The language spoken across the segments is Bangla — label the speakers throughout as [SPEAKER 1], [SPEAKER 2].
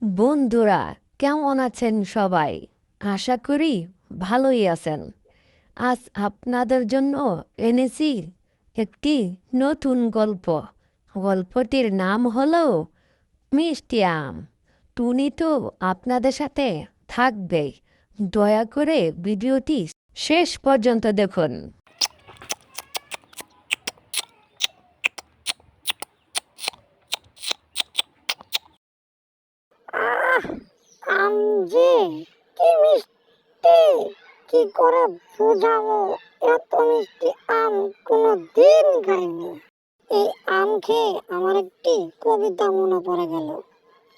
[SPEAKER 1] বন্ধুরা, কেমন আছেন সবাই? আশা করি ভালোই আছেন। আজ আপনাদের জন্য এনেছি একটি নতুন গল্প। গল্পটির নাম হলো মিষ্টি আম। টুনি তো আপনাদের সাথে থাকবেই। দয়া করে ভিডিওটি শেষ পর্যন্ত দেখুন।
[SPEAKER 2] আম যে কি মিষ্টি, কি করে বোঝাবো? এত মিষ্টি আম কোনো দিন খাইনি। এই আম খেয়ে আমার একটি কবিতা মনে পড়ে গেল।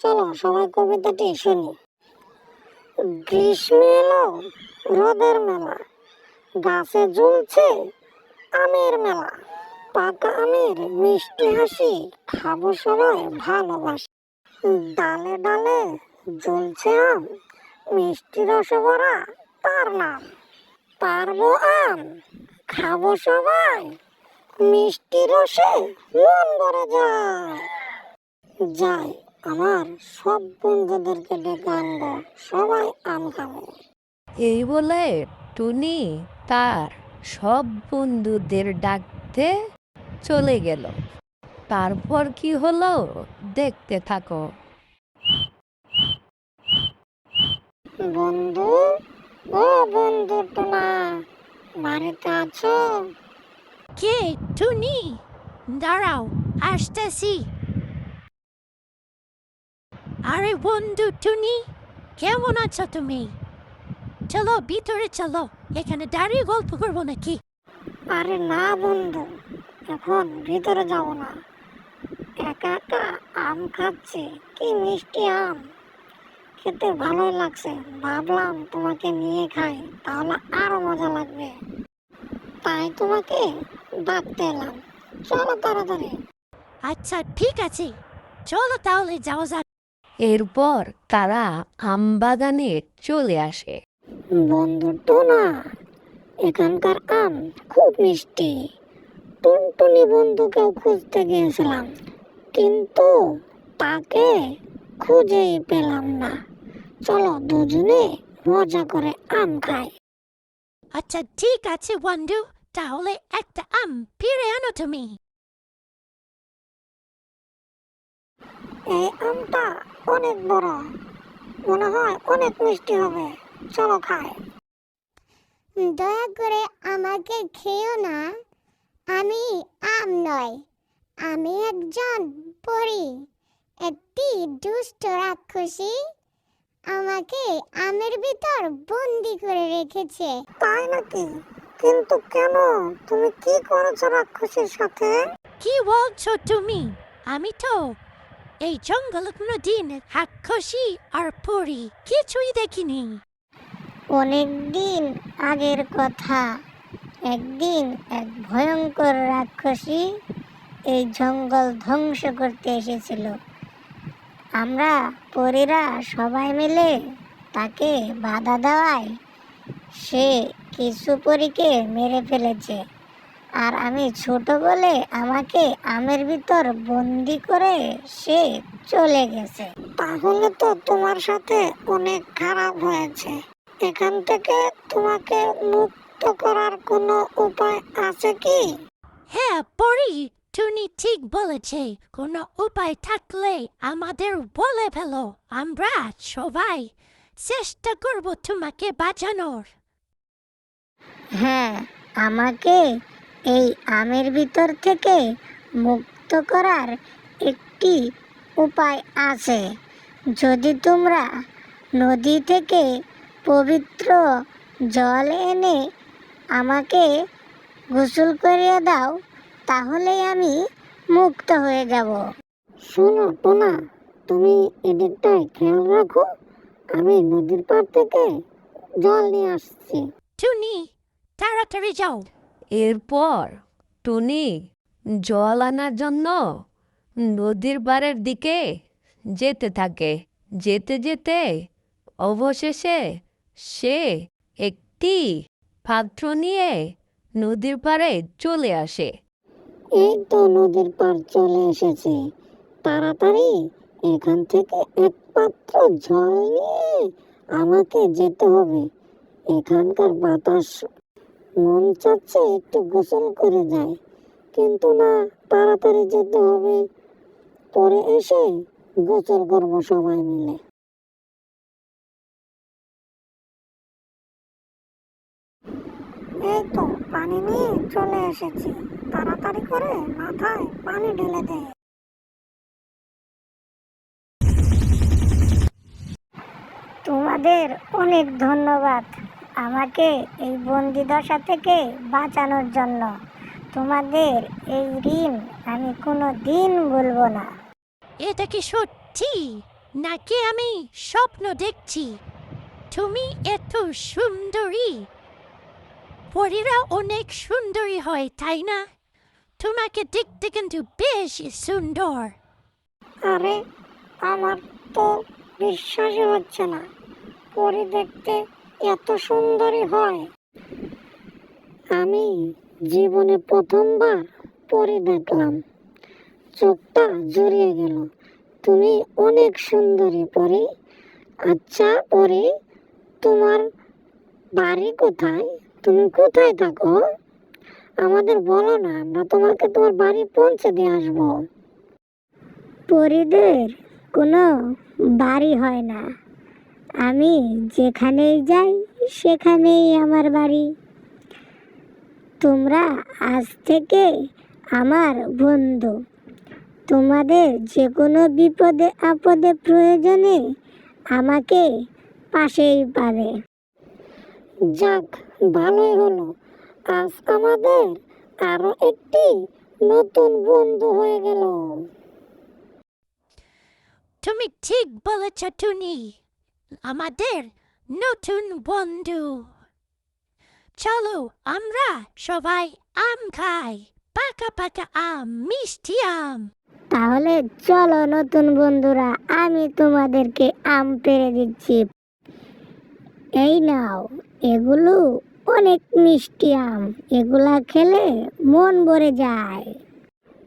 [SPEAKER 2] চলো সবাই কবিতাটি শুনি। গ্রীষ্ম এলো, রোদের মেলা, গাছে ঝুলছে আমের মেলা। পাকা আমের মিষ্টি হাসি, খাবো সবাই ভালোবাসি। ডালে ডালে ঝুলছে আম, মিষ্টি রসে ভরা তার নাম। পারবো আম, খাবো সবাই, মিষ্টি রসে মন ভরে যায়। যাই আমার সব বন্ধুদেরকে ডেকে আনবো, সবাই আম খাবে।
[SPEAKER 1] এই বলে টুনি তার সব বন্ধুদের ডাকতে চলে গেল। তারপর কি হলো দেখতে থাকো।
[SPEAKER 2] বন্ধু, ও বন্ধু টোনা, বাড়িতে আছো?
[SPEAKER 3] কে? টুনি, দাঁড়াও, আসতেছি। আরে বন্ধু টুনি, কেমন আছো তুমি? চলো ভিতরে চলো, এখানে দাঁড়িয়ে গল্প করবো নাকি?
[SPEAKER 2] আরে না বন্ধু, এখন ভিতরে যাব না। একা একা আম খাচ্ছি, কি মিষ্টি আম, খেতে ভালোই লাগছে। ভাবলাম তোমাকে নিয়ে খাই, তাহলে আরো মজা লাগবে। তাই তোমাকে ডাকতে এলাম। চলো তাড়াতাড়ি।
[SPEAKER 3] আচ্ছা ঠিক আছে, চলো তাহলে যাওয়া যাক।
[SPEAKER 1] এরপর তারা আমবাগানে চলে আসে।
[SPEAKER 2] বন্ধু টোনা, এখানকার আম খুব মিষ্টি। টুনটুনি বন্ধুকেও খুঁজতে গিয়েছিলাম, কিন্তু তাকে খুঁজেই পেলাম না। চলো দুজনে মজা করে আম খাই।
[SPEAKER 3] আচ্ছা ঠিক আছে বন্ধু, তাহলে একটা আম ফিরে আনো তুমি।
[SPEAKER 2] এই আমটা অনেক বড়, মনে হয় অনেক মিষ্টি হবে। চলো খাই।
[SPEAKER 4] দয়া করে আমাকে খেও না, আমি আম নয়, আমি একজন পরী, একটি দুষ্ট রাক্ষসী আমাকে আমের ভিতর বন্দি করে রেখেছে।
[SPEAKER 2] তাই নাকি? কিন্তু কেন? তুমি কি করেছো রাক্ষসীর সাথে?
[SPEAKER 3] কি বলছো তুমি? আমি তো এই জঙ্গলে কোনোদিন রাক্ষসী আর পরি কিছুই দেখিনি।
[SPEAKER 2] অনেক দিন আগের কথা। একদিন এক ভয়ঙ্কর রাক্ষসী এই জঙ্গল ধ্বংস করতে এসেছিল। আমরা পরীরা সবাই মিলে তাকে বাধা দেওয়ায় সে কিছু পরীকে মেরে ফেলেছে। আর আমি ছোট বলে আমাকে আমের ভিতর বন্দি করে সে চলে গেছে। তাহলে তো তোমার সাথে অনেক খারাপ হয়েছে। এখান থেকে তোমাকে মুক্ত করার কোনো উপায় আছে কি?
[SPEAKER 3] হ্যাঁ পরি, টুনি ঠিক বলেছে। কোনো উপায় থাকলে আমাদের বলে ফেলো, আমরা সবাই চেষ্টা করব তোমাকে বাঁচানোর।
[SPEAKER 2] হ্যাঁ, আমাকে এই আমের ভিতর থেকে মুক্ত করার একটি উপায় আছে। যদি তোমরা নদী থেকে পবিত্র জল এনে আমাকে গোসল করিয়ে দাও, তাহলেই আমি মুক্ত হয়ে যাব। শোনো টোনা, তুমি এদিকটায় খেয়াল রাখো, আমি নদীর পাড় থেকে জল নিয়ে আসছি।
[SPEAKER 3] টুনি, তাড়াতাড়ি যাও।
[SPEAKER 1] এরপর টুনি জল আনার জন্য নদীর পাড়ের দিকে যেতে থাকে। যেতে যেতে অবশেষে সে একটি পাত্র নিয়ে নদীর পাড়ে চলে আসে।
[SPEAKER 2] এই তো নদীর পাড় চলে এসেছি। তাড়াতাড়ি এখান থেকে এক পাত্র জল নিয়ে আমাকে যেতে হবে। এখানকার বাতাস, মন চাচ্ছে একটু গোসল করে যায়, কিন্তু না, তাড়াতাড়ি যেতে হবে, পরে এসে গোসল করবো সবাই মিলে। এই তো পানি নিয়ে চলে এসেছি, তাড়াতাড়ি করে মাথায় পানি ঢেলে দে। তোমাদের অনেক ধন্যবাদ আমাকে এই বন্দিদশা থেকে বাঁচানোর জন্য। তোমাদের এই ঋণ আমি কোনো দিন ভুলবো না।
[SPEAKER 3] এটা কি সত্যি নাকি আমি স্বপ্ন দেখছি? তুমি এত সুন্দরী। পরীরা অনেক সুন্দরী হয়, তাই না? তোমাকে দেখতে কিন্তু বেশ সুন্দর।
[SPEAKER 2] আরে, আমার তো বিশ্বাসই হচ্ছে না, পরি দেখতে এত সুন্দরী হয়। আমি জীবনে প্রথমবার পরি দেখলাম, চোখটা জুড়িয়ে গেল। তুমি অনেক সুন্দরী পরি। আচ্ছা পরি, তোমার বাড়ি কোথায়? তুমি কোথায় থাকো? আমাদের বলো না, আমরা তোমাকে তোমার বাড়ি পৌঁছে দিয়ে আসবো। পরিদের কোনো বাড়ি হয় না, আমি যেখানেই যাই সেখানেই আমার বাড়ি। তোমরা আজ থেকে আমার বন্ধু। তোমাদের যে কোনো বিপদে আপদে প্রয়োজনে আমাকে পাশেই পাবে। যাক, ভালোই হলো, আজ আমাদের আরো একটি নতুন বন্ধু হয়ে গেল।
[SPEAKER 3] তুমি ঠিক বলেছ টুনি, আমাদের নতুন বন্ধু। চলো আমরা সবাই আম খাই, পাকা পাকা আম, মিষ্টি আম।
[SPEAKER 2] তাহলে চলো নতুন বন্ধুরা, আমি তোমাদেরকে আম পেড়ে দিচ্ছি। এই নাও, এগুলো অনেক মিষ্টি আম, এগুলা খেলে মন ভরে যায়।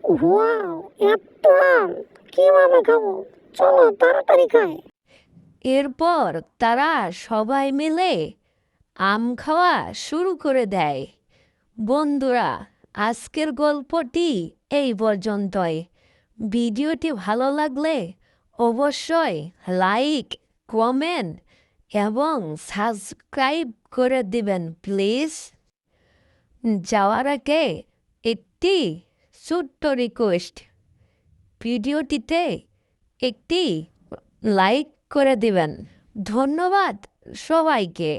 [SPEAKER 2] ওয়াও, এত আম কিভাবে খাবো? চলো তাড়াতাড়ি খাই।
[SPEAKER 1] এরপর তারা সবাই মিলে আম খাওয়া শুরু করে দেয়। বন্ধুরা, আজকের গল্পটি এই পর্যন্তই। ভিডিওটি ভালো লাগলে অবশ্যই লাইক, কমেন্ট এবং সাবস্ক্রাইব করে দিবেন প্লিজ। যাওয়ার আগে একটি ছোট্ট রিকোয়েস্ট, ভিডিওটিতে একটি লাইক করে দিবেন। ধন্যবাদ সবাইকে।